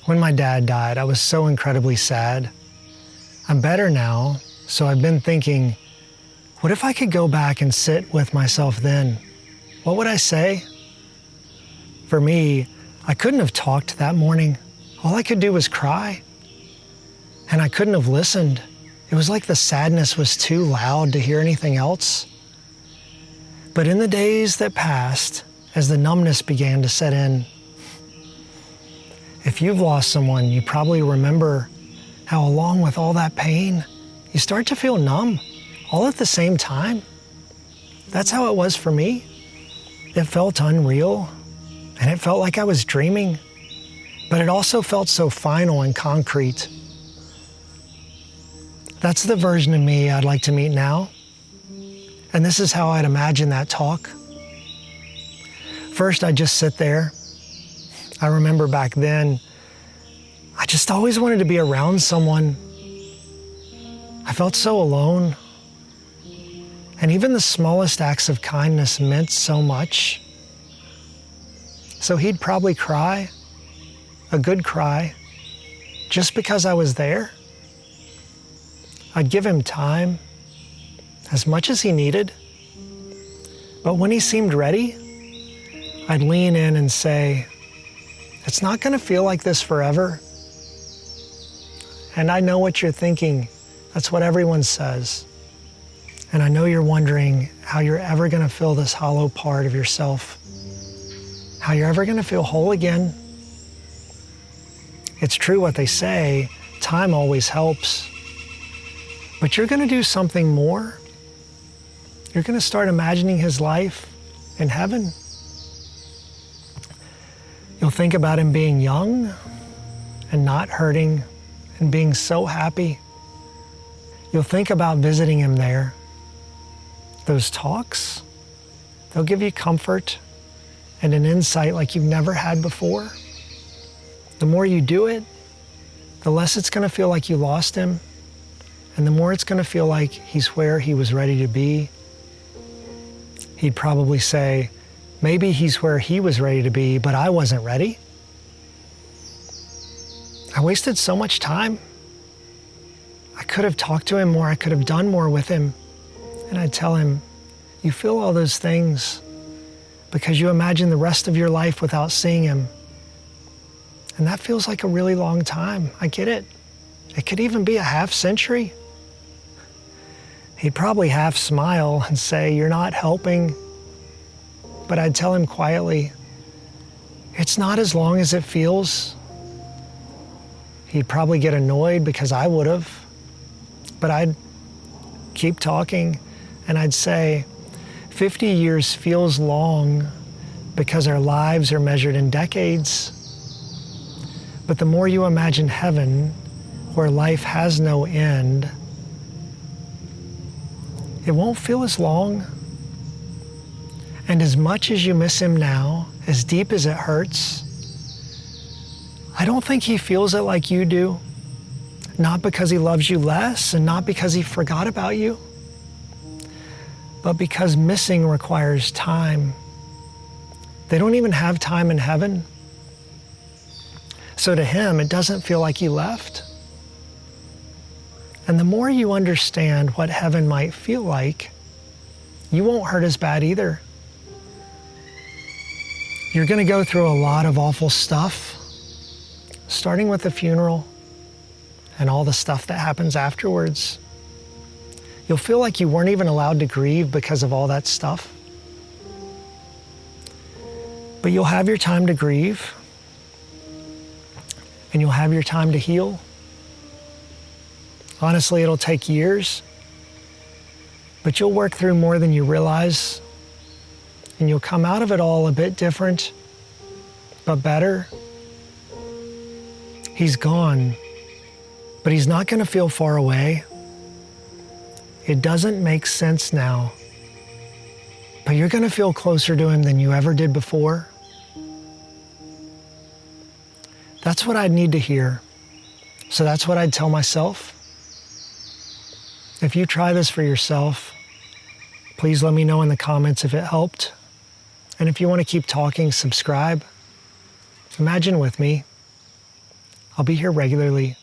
When my dad died, I was so incredibly sad. I'm better now, so I've been thinking, what if I could go back and sit with myself then? What would I say? For me, I couldn't have talked that morning. All I could do was cry. And I couldn't have listened. It was like the sadness was too loud to hear anything else. But in the days that passed, as the numbness began to set in, if you've lost someone, you probably remember how along with all that pain, you start to feel numb all at the same time. That's how it was for me. It felt unreal, and it felt like I was dreaming, but it also felt so final and concrete. That's the version of me I'd like to meet now, and this is how I'd imagine that talk. First, I'd just sit there. I remember back then, I just always wanted to be around someone. I felt so alone. And even the smallest acts of kindness meant so much. So he'd probably cry, a good cry, just because I was there. I'd give him time, as much as he needed. But when he seemed ready, I'd lean in and say, it's not going to feel like this forever. And I know what you're thinking. That's what everyone says. And I know you're wondering how you're ever going to fill this hollow part of yourself, how you're ever going to feel whole again. It's true what they say, time always helps. But you're going to do something more. You're going to start imagining his life in heaven. You'll think about him being young and not hurting and being so happy. You'll think about visiting him there. Those talks, they'll give you comfort and an insight like you've never had before. The more you do it, the less it's going to feel like you lost him, and the more it's going to feel like he's where he was ready to be. He'd probably say, maybe he's where he was ready to be, but I wasn't ready. I wasted so much time. I could have talked to him more. I could have done more with him. And I'd tell him, you feel all those things because you imagine the rest of your life without seeing him. And that feels like a really long time. I get it. It could even be a half century. He'd probably half smile and say, you're not helping. But I'd tell him quietly, it's not as long as it feels. He'd probably get annoyed because I would have. But I'd keep talking and I'd say, 50 years feels long because our lives are measured in decades. But the more you imagine heaven, where life has no end, it won't feel as long. And as much as you miss him now, as deep as it hurts, I don't think he feels it like you do. Not because he loves you less and not because he forgot about you, but because missing requires time. They don't even have time in heaven. So to him, it doesn't feel like you left. And the more you understand what heaven might feel like, you won't hurt as bad either. You're going to go through a lot of awful stuff, starting with the funeral and all the stuff that happens afterwards. You'll feel like you weren't even allowed to grieve because of all that stuff. But you'll have your time to grieve, and you'll have your time to heal. Honestly, it'll take years, but you'll work through more than you realize, and you'll come out of it all a bit different, but better. He's gone, but he's not going to feel far away. It doesn't make sense now, but you're going to feel closer to him than you ever did before. That's what I'd need to hear. So that's what I'd tell myself. If you try this for yourself, please let me know in the comments if it helped. And if you want to keep talking, subscribe. Imagine with me. I'll be here regularly